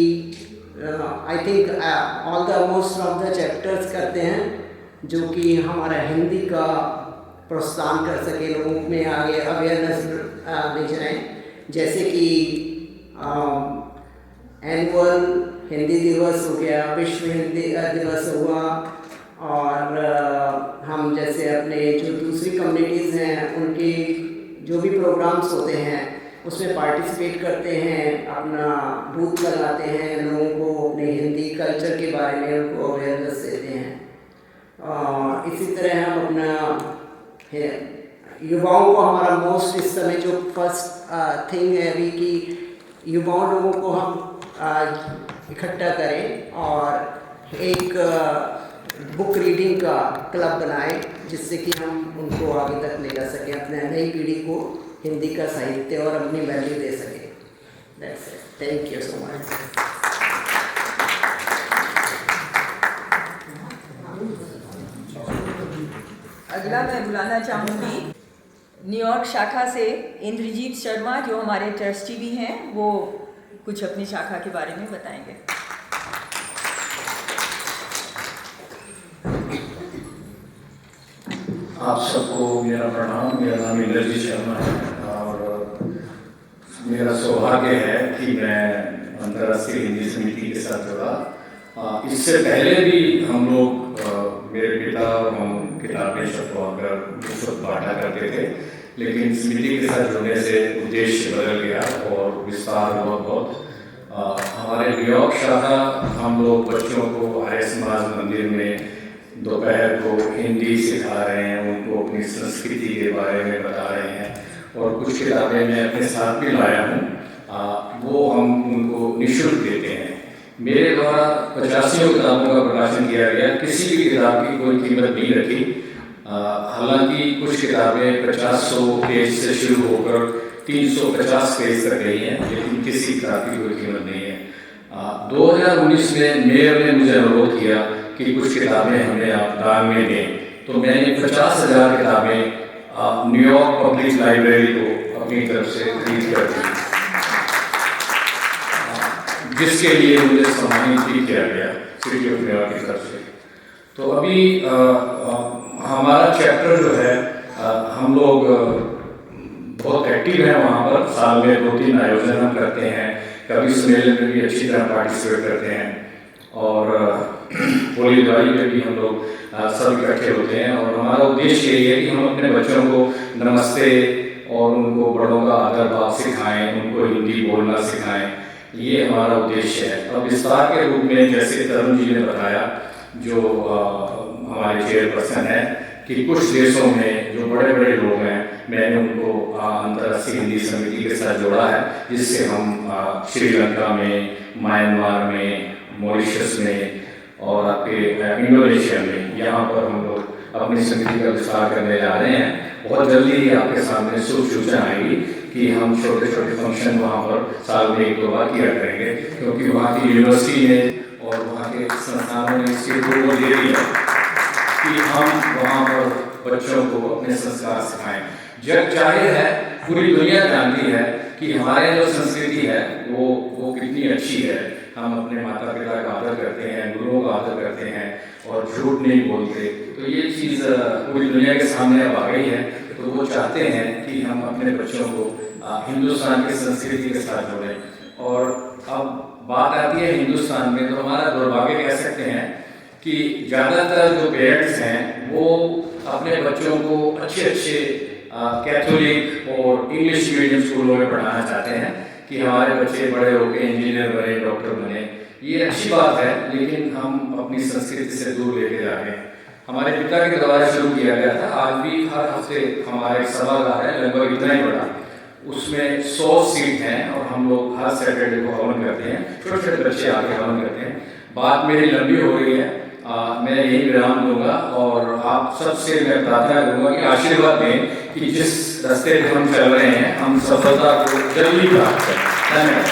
[SPEAKER 12] I think all the most of the chapters करते हैं, जो कि हमारा हिंदी का प्रोत्साहन कर सके, लोगों में आगे अवेयरनेस ले जाएँ। जैसे कि एनुअल हिंदी दिवस हो गया, विश्व हिंदी दिवस हुआ, और हम जैसे अपने जो दूसरी कम्युनिटीज़ हैं उनके जो भी प्रोग्राम्स होते हैं उसमें पार्टिसिपेट करते हैं, अपना बूथ लगाते हैं, लोगों को अपने हिंदी कल्चर के बारे में उनको अवेयरनेस देते हैं। और इसी तरह हम अपना युवाओं को, हमारा मोस्ट इस समय जो फर्स्ट थिंग है अभी कि युवाओं लोगों को हम इकट्ठा करें और एक बुक रीडिंग का क्लब बनाएं, जिससे कि हम उनको आगे तक ले जा सकें, अपने नई पीढ़ी को हिंदी का साहित्य और अपनी वैल्यू दे सकें। That's it, thank you so much.
[SPEAKER 8] अगला मैं बुलाना चाहूँगी न्यूयॉर्क शाखा से इंद्रजीत शर्मा, जो हमारे ट्रस्टी भी हैं, वो कुछ अपनी शाखा के बारे में बताएंगे।
[SPEAKER 13] आप सबको मेरा प्रणाम। मेरा नाम इंद्रजीत शर्मा है और मेरा सौभाग्य है कि मैं अंतर्राष्ट्रीय हिंदी समिति के साथ जुड़ा। इससे पहले भी हम लोग, मेरे पिता और हम किताबें छपवाकर पुस्तक बांटा करते थे, लेकिन समिति के साथ जुड़ने से उद्देश्य बदल गया और विस्तार हुआ बहुत। हमारे न्यूयॉर्क शाखा हम लोग बच्चों को आर्य समाज मंदिर में दोपहर को हिंदी सिखा रहे हैं, उनको अपनी संस्कृति के बारे में बता रहे हैं, और कुछ किताबें मैं अपने साथ भी लाया हूँ, वो हम उनको निःशुल्क देते हैं। मेरे द्वारा 85 किताबों का प्रकाशन किया गया, किसी भी किताब की कोई कीमत नहीं रखी। हालांकि कुछ किताबें 50-100 पेज से शुरू होकर 350 पेज तक गई हैं, लेकिन किसी किताब की कोई कीमत नहीं है। 2019 में मेयर ने मुझे अनुरोध किया कि कुछ किताबें हमें आप दान में दें, तो मैंने 50,000 किताबें न्यूयॉर्क पब्लिक लाइब्रेरी को अपनी तरफ से खरीद कर दी, जिसके लिए मुझे सम्मानित भी किया गया सिटी ऑफ न्यूयॉर्क की तरफ से। तो अभी हमारा चैप्टर जो है, हम लोग बहुत एक्टिव हैं वहाँ पर। साल में 2-3 आयोजन हम करते हैं, कभी सम्मेलन में भी अच्छी तरह पार्टिसिपेट करते हैं, और होली दिवाली में भी हम लोग सब इकट्ठे होते हैं। और हमारा उद्देश्य यही है कि हम अपने बच्चों को नमस्ते और उनको बड़ों का आदर भाव सिखाएं, उनको हिंदी बोलना सिखाएं, ये हमारा उद्देश्य है। और विस्तार के रूप में, जैसे तरुण जी ने बताया, जो हमारे चेयरपर्सन है, कि कुछ देशों में जो बड़े बड़े लोग हैं, मैंने उनको अंतर्राष्ट्रीय हिंदी समिति के साथ जोड़ा है, जिससे हम श्रीलंका में, म्यांमार में, मॉरिशस में और आपके इंडोनेशिया में, यहाँ पर हम लोग अपनी समिति का विस्तार करने जा रहे हैं। बहुत जल्दी ही आपके सामने शुभ सूचना आएगी कि हम छोटे छोटे फंक्शन वहाँ पर साल में 1-2 बार किया करेंगे, क्योंकि वहाँ की यूनिवर्सिटी ने और वहाँ के संस्थानों ने इसकी अप्रूवल दे दी है कि हम वहाँ पर बच्चों को अपने संस्कार सिखाएं। जग जाहिर है, पूरी दुनिया जानती है कि हमारे जो संस्कृति है वो कितनी अच्छी है। हम अपने माता पिता का आदर करते हैं, गुरुओं का आदर करते हैं और झूठ नहीं बोलते, तो ये चीज़ पूरी दुनिया के सामने अब आ गई है। तो वो चाहते हैं कि हम अपने बच्चों को हिंदुस्तान की संस्कृति के साथ जोड़ें। और अब बात आती है हिंदुस्तान में, तो हमारा दुर्भाग्य कह सकते हैं कि ज़्यादातर जो पेरेंट्स हैं वो अपने बच्चों को अच्छे कैथोलिक और इंग्लिश मीडियम स्कूलों में पढ़ाना चाहते हैं कि हमारे बच्चे बड़े होकर इंजीनियर बने, डॉक्टर बने। ये अच्छी बात है, लेकिन हम अपनी संस्कृति से दूर लेके जा रहे हैं। हमारे पिता के द्वारा शुरू किया गया था, आज भी हर हफ्ते हमारा एक सभागार है, लगभग इतना ही बड़ा, उसमें 100 सीट हैं और हम लोग हर सैटरडे को हवन करते हैं, छोटे छोटे बच्चे आके हवन करते हैं। बात मेरी लंबी हो रही है, मैं यही विराम दूंगा और आप सबसे मैं प्रार्थना करूंगा कि आशीर्वाद दें कि जिस रास्ते पे हम चल रहे हैं हम सफलता को जल्दी प्राप्त करें। धन्यवाद।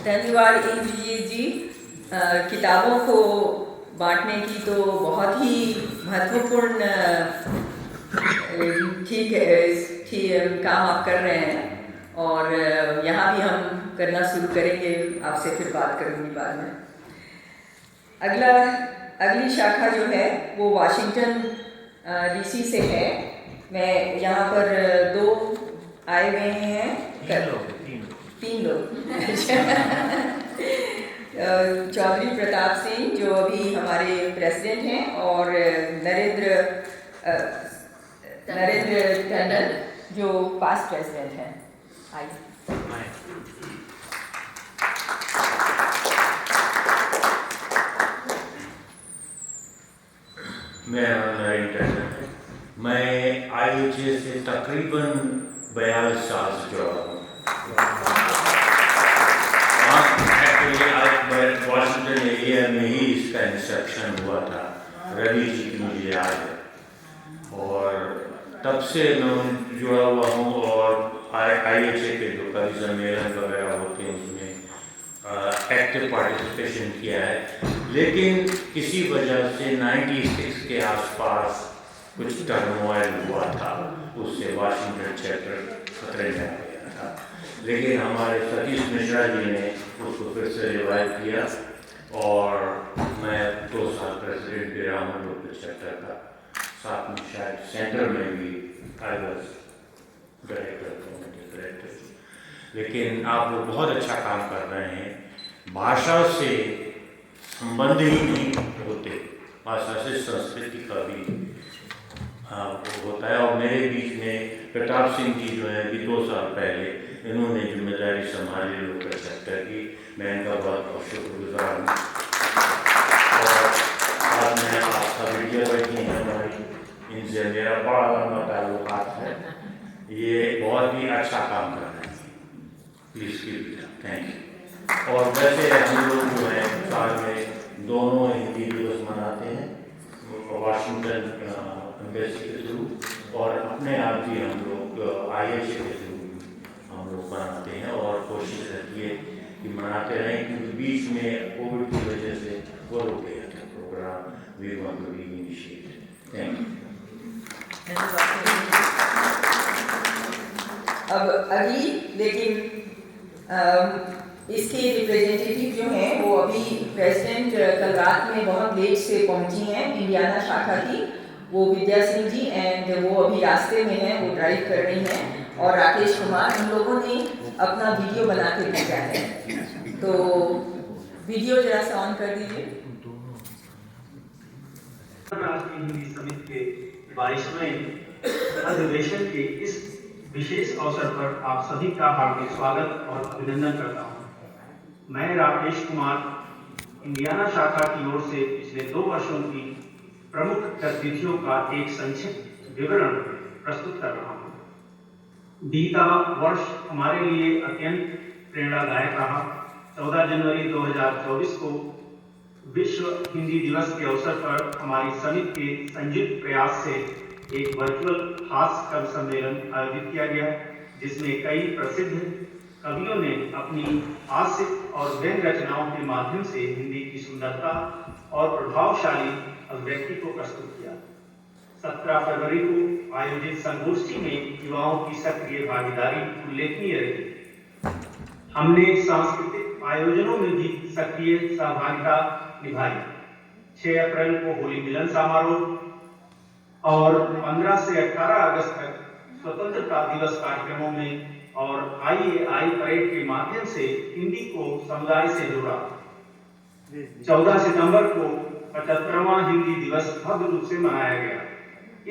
[SPEAKER 8] धन्यवाद इंद्रजीत जी। किताबों को बांटने की तो बहुत ही महत्वपूर्ण काम आप कर रहे हैं और यहाँ भी हम करना शुरू करेंगे। आपसे फिर बात करूँगी बाद में। अगली शाखा जो है वो वाशिंगटन डीसी से है। मैं यहाँ पर 2 आए हुए हैं, 3 लोग चौधरी प्रताप सिंह जो अभी हमारे प्रेसिडेंट हैं और नरेंद्र टंडन जो पास्ट प्रेसिडेंट हैं। आइए।
[SPEAKER 14] मेरा नाम नरेंद्र टंडन है। मैं IHA से तकरीबन 42 साल से जुड़ा हूँ। वाशिंगटन एरिया में ही इसका इंसेप्शन हुआ था, रवि जी की मुझे याद है, और तब से मैं जुड़ा हुआ हूँ। और IHA के जो कभी सम्मेलन वगैरह होते हैं उसमें एक्टिव पार्टिसिपेशन किया है। लेकिन किसी वजह से 96 के आसपास कुछ टर्मोइल हुआ था, उससे वाशिंगटन चैप्टर खतरे में आ गया था। लेकिन हमारे सतीश मिश्रा जी ने उसको फिर से रिवाइव किया और मैं 2 साल प्रेसिडेंट भी रहा हूँ लोकल चैप्टर का। साथ में शायद सेंटर में भी आई वॉज डायरेक्टर। लेकिन आप लोग बहुत अच्छा काम कर रहे हैं। भाषा से संबंध ही नहीं होते, भाषा से संस्कृति का भी होता है। और मेरे बीच में प्रताप सिंह जी जो है अभी 2 साल पहले इन्होंने जिम्मेदारी संभाली लोकल सेक्टर की, मैं इनका बहुत बहुत शुक्रगुजार हूँ। और आज मैं आपका वीडियो बैठी है हमारी, इनसे मेरा बड़ा लंबा ताल्लुकात है। ये बहुत ही अच्छा काम कर रहे हैं, please keep it up, thank you. और वैसे हम लोग जो है साल में दोनों हिंदी दिवस मनाते हैं, वाशिंगटन एम्बेसी के थ्रू और अपने आप भी हम लोग IHA के थ्रू हम लोग मनाते हैं। और कोशिश रहती है कि मनाते रहें, क्योंकि बीच में कोविड की वजह से वो रुक गया था programme. We want to reinitiate. Thank you.
[SPEAKER 8] अब अभी लेकिन इसके रिप्रेजेंटेटिव जो हैं वो अभी प्रेसिडेंट कल रात में बहुत लेट से पहुंची हैं इंडियाना शाखा की, वो विद्या सिंह जी, एंड वो अभी रास्ते में हैं, वो ड्राइव कर रही हैं। और राकेश कुमार, इन लोगों ने अपना वीडियो बना के भेजा है, तो वीडियो जरा सा ऑन कर दीजिए।
[SPEAKER 15] राष्ट्रीय हिंदी समिति के 22वें अधिवेशन के इस विशेष अवसर पर आप सभी का हार्दिक स्वागत और अभिनंदन करता हूं। मैं राकेश कुमार इंडियाना शाखा की ओर से पिछले 2 वर्षों की प्रमुख गतिविधियों का एक संक्षिप्त विवरण प्रस्तुत कर रहा हूं। बीता वर्ष हमारे लिए अत्यंत प्रेरणादायक रहा। 14 जनवरी 2024 को विश्व हिंदी दिवस के अवसर पर हमारी समिति के संयुक्त प्रयास से एक वर्चुअल हास्य कवि सम्मेलन आयोजित किया गया, जिसमें कई प्रसिद्ध कवियों ने अपनी हास्य और व्यंग्य रचनाओं के माध्यम से हिंदी की सुंदरता और प्रभावशाली अभिव्यक्ति को प्रस्तुत किया। 17 फरवरी को आयोजित संगोष्ठी में युवाओं की सक्रिय भागीदारी उल्लेखनीय रही। हमने सांस्कृतिक आयोजनों में भी सक्रिय सहभागिता निभाई। 6 अप्रैल को होली मिलन समारोह और 15 से 18 अगस्त तक स्वतंत्रता दिवस कार्यक्रमों में और IAI परेड के माध्यम से हिंदी को समुदाय से जोड़ा। 14 सितंबर को 75वां हिंदी दिवस भव्य रूप से मनाया गया।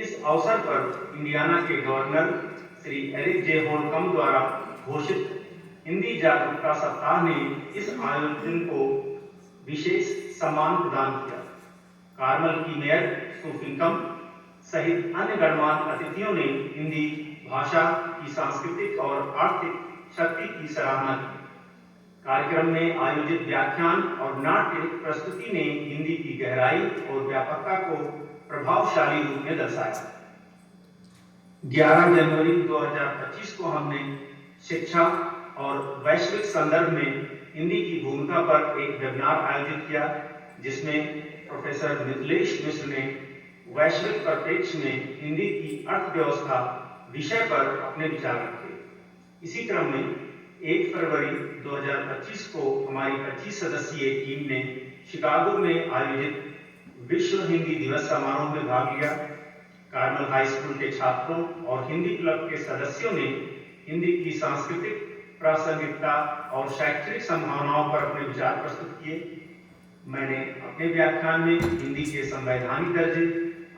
[SPEAKER 15] इस अवसर पर इंडियाना के गवर्नर श्री एरिक जे होलकम द्वारा घोषित हिंदी जागरूकता सप्ताह ने इस आयोजन को विशेष सम्मान प्रदान किया। कार्मल की मेयर सुफिंकम सहित अन्य गणमान्य अतिथियों ने हिंदी भाषा की सांस्कृतिक और आर्थिक शक्ति की सराहना की। कार्यक्रम में आयोजित व्याख्यान और नाट्य प्रस्तुति ने हिंदी की गहराई और व्यापकता को प्रभावशाली रूप में दर्शाया। 11 जनवरी 2025 को हमने शिक्षा और वैश्विक संदर्भ में हिंदी की भूमिका पर एक वेबिनार आयोजित किया, जिसमें प्रोफेसर मिथिलेश मिश्र ने वैश्विक परिप्रेक्ष्य में हिंदी की अर्थव्यवस्था विषय पर अपने विचार रखे। इसी क्रम में 1 फरवरी 2025 को हमारी 25 सदस्यीय टीम ने शिकागो में आयोजित विश्व हिंदी दिवस समारोह में भाग लिया। कार्मल हाई स्कूल के छात्रों और हिंदी क्लब के सदस्यों ने हिंदी की सांस्कृतिक प्रासंगिकता और शैक्षणिक संभावनाओं पर अपने विचार प्रस्तुत किए। मैंने अपने व्याख्यान में हिंदी के संवैधानिक दर्जे,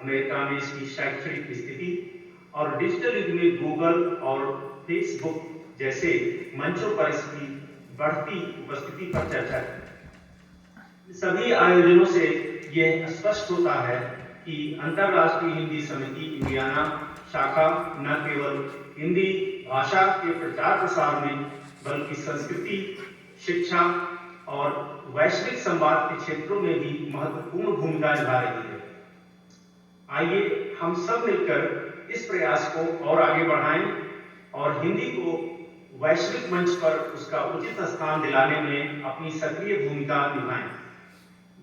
[SPEAKER 15] अमेरिका में इसकी शैक्षणिक स्थिति और डिजिटल युग में गूगल और फेसबुक जैसे मंचों पर इसकी बढ़ती उपस्थिति पर चर्चा की। सभी आयोजनों से यह स्पष्ट होता है कि अंतर्राष्ट्रीय हिंदी समिति इंडियाना शाखा न केवल हिंदी भाषा के प्रचार प्रसार में बल्कि संस्कृति, शिक्षा और वैश्विक संवाद के क्षेत्रों में भी महत्वपूर्ण भूमिका निभा रही है। आइए हम सब मिलकर इस प्रयास को और आगे बढ़ाएं और हिंदी को वैश्विक मंच पर उसका उचित स्थान दिलाने में अपनी सक्रिय भूमिका निभाएं।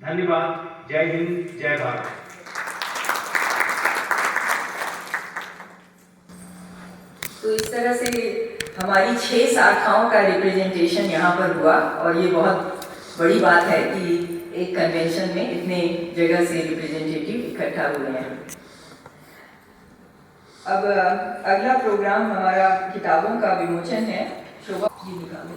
[SPEAKER 15] धन्यवाद। जय हिंद, जय भारत।
[SPEAKER 8] तो इस तरह से हमारी 6 शाखाओं का रिप्रेजेंटेशन यहाँ पर हुआ और ये बहुत बड़ी बात है कि एक कन्वेंशन में इतने जगह से रिप्रेजेंटेटिव इकट्ठा हुए हैं। अब अगला प्रोग्राम हमारा किताबों का विमोचन है। शोभा जी निकालो।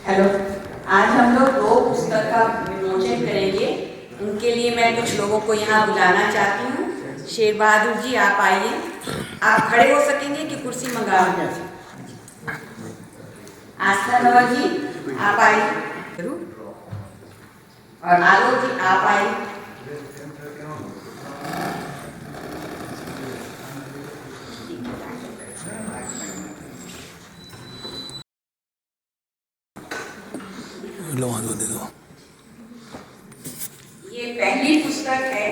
[SPEAKER 1] हेलो, आज हम लोग 2 पुस्तक का विमोचन करेंगे। उनके लिए मैं कुछ लोगों को यहाँ बुलाना चाहती हूँ। शेर बहादुर जी आप आइए। आप खड़े हो सकेंगे कि कुर्सी मंगा लूँ? आस्था नवा जी आप आइए और आलोक जी आप आइए।
[SPEAKER 3] दे दो।
[SPEAKER 1] ये पहली पुस्तक है,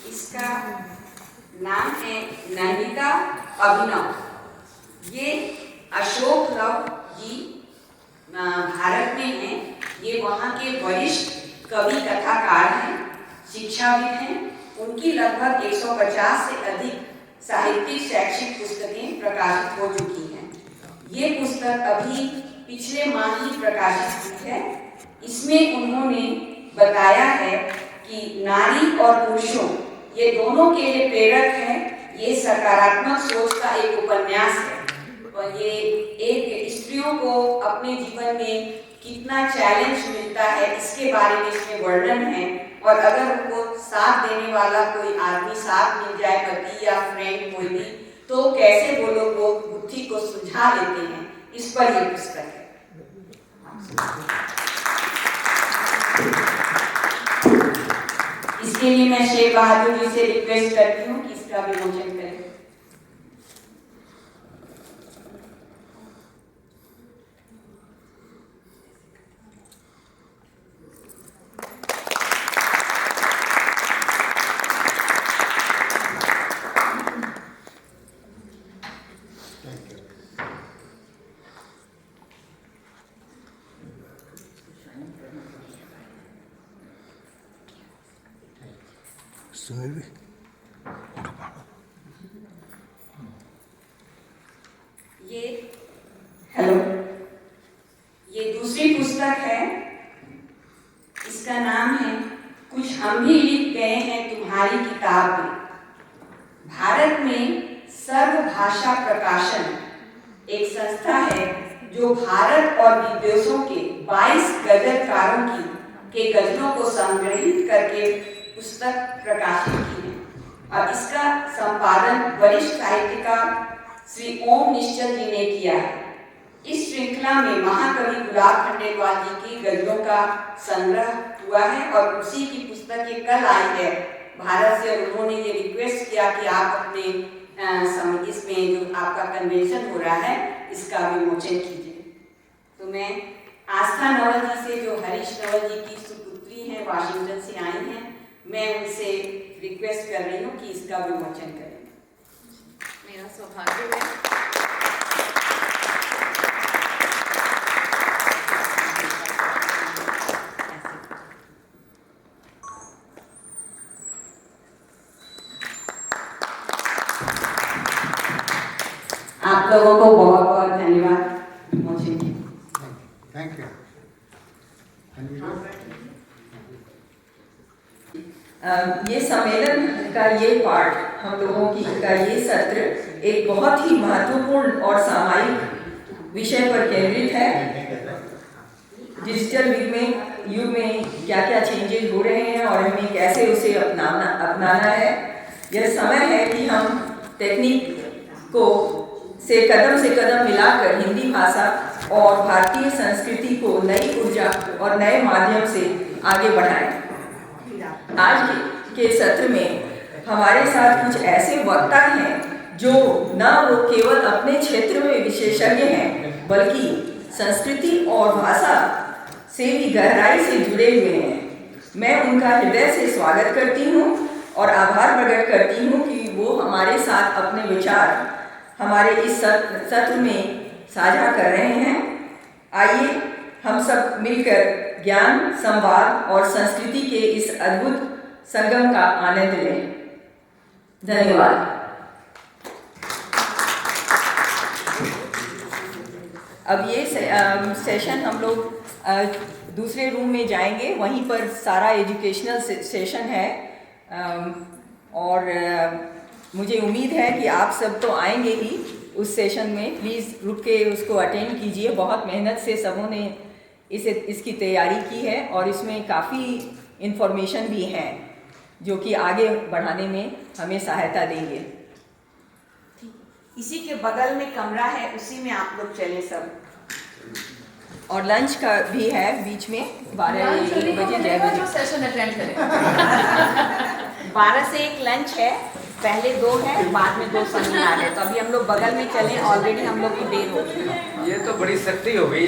[SPEAKER 1] इसका नाम है नैनिका अभिनव। ये अशोक लव जी भारत में हैं। ये वहाँ के वरिष्ठ कवि कथाकार हैं, शिक्षाविद हैं। उनकी लगभग 150 से अधिक साहित्यिक शैक्षिक पुस्तकें प्रकाशित हो चुकी हैं। ये पुस्तक अभी पिछले माह ही प्रकाशित हुई है। इसमें उन्होंने बताया है कि नारी और पुरुषों ये दोनों के लिए प्रेरक है। ये सकारात्मक सोच का एक उपन्यास है और ये एक स्त्रियों को अपने जीवन में कितना चैलेंज मिलता है इसके बारे में इसमें वर्णन है। और अगर उनको साथ देने वाला कोई आदमी साथ मिल जाए, पति या फ्रेंड कोई भी, तो कैसे वो लोग वो बुद्धि को सुलझा लेते हैं, इस पर ये पुस्तक है। इसके लिए मैं शेर बहादुर जी से रिक्वेस्ट करती हूँ कि इसका विमोचन करें।
[SPEAKER 3] सुनील भी
[SPEAKER 1] ये हेलो, ये दूसरी पुस्तक है। इसका नाम है कुछ हम भी लिख गए हैं तुम्हारी किताब में। भारत में सर्वभाषा प्रकाशन एक संस्था है जो भारत और विदेशों के 22 गजलकारों के गजलों को संग्रहित करके पुस्तक प्रकाशित की है और इसका संपादन वरिष्ठ साहित्यकार श्री ओम निश्चल जी ने किया है। इस श्रृंखला में महाकवि गुलाब खंडेलवाल जी की गजलों का संग्रह हुआ है और उसी की पुस्तक ये कल आई है भारत से। और उन्होंने ये रिक्वेस्ट किया कि आप अपने इसमें जो आपका कन्वेंशन हो रहा है इसका विमोचन कीजिए। तो मैं आस्था नवल जी से, जो हरीश नवल जी की सुपुत्री हैं, वाशिंगटन से आई हैं, मैं उनसे रिक्वेस्ट कर रही हूँ कि इसका विमोचन करें।
[SPEAKER 16] मेरा सौभाग्य है
[SPEAKER 1] आप लोगों को बहुत बहुत धन्यवाद विमोचन के।
[SPEAKER 3] Thank you.
[SPEAKER 8] ये सम्मेलन का ये पार्ट, हम लोगों का ये सत्र एक बहुत ही महत्वपूर्ण और सामायिक विषय पर केंद्रित है। डिजिटल युग में क्या क्या चेंजेस हो रहे हैं और हमें कैसे उसे अपनाना है। यह समय है कि हम तकनीक को से कदम मिलाकर हिंदी भाषा और भारतीय संस्कृति को नई ऊर्जा और नए माध्यम से आगे बढ़ाएं। आज के सत्र में हमारे साथ कुछ ऐसे वक्ता हैं जो न वो केवल अपने क्षेत्र में विशेषज्ञ हैं बल्कि संस्कृति और भाषा से भी गहराई से जुड़े हुए हैं। मैं उनका हृदय से स्वागत करती हूँ और आभार प्रकट करती हूँ कि वो हमारे साथ अपने विचार हमारे इस सत्र में साझा कर रहे हैं। आइए हम सब मिलकर ज्ञान, संवाद और संस्कृति के इस अद्भुत संगम का आनंद लें। धन्यवाद। अब ये सेशन हम लोग दूसरे रूम में जाएंगे, वहीं पर सारा एजुकेशनल सेशन है और मुझे उम्मीद है कि आप सब तो आएंगे ही उस सेशन में। प्लीज़ रुक के उसको अटेंड कीजिए। बहुत मेहनत से सबों ने इसकी तैयारी की है और इसमें काफ़ी इन्फॉर्मेशन भी हैं जो कि आगे बढ़ाने में हमें सहायता देंगे।
[SPEAKER 1] इसी के बगल में कमरा है, उसी में आप लोग चले सब।
[SPEAKER 8] और लंच का भी है बीच में 12-1 बजे, 1 बजे
[SPEAKER 16] सेशन अटेंड करें।
[SPEAKER 1] 12 से 1 लंच है, पहले 2 है, बाद में 2 सेमिनार है। तो अभी हम लोग बगल में चले, ऑलरेडी हम लोग की देर हो गई।
[SPEAKER 17] ये तो बड़ी सख्ती हो गई है।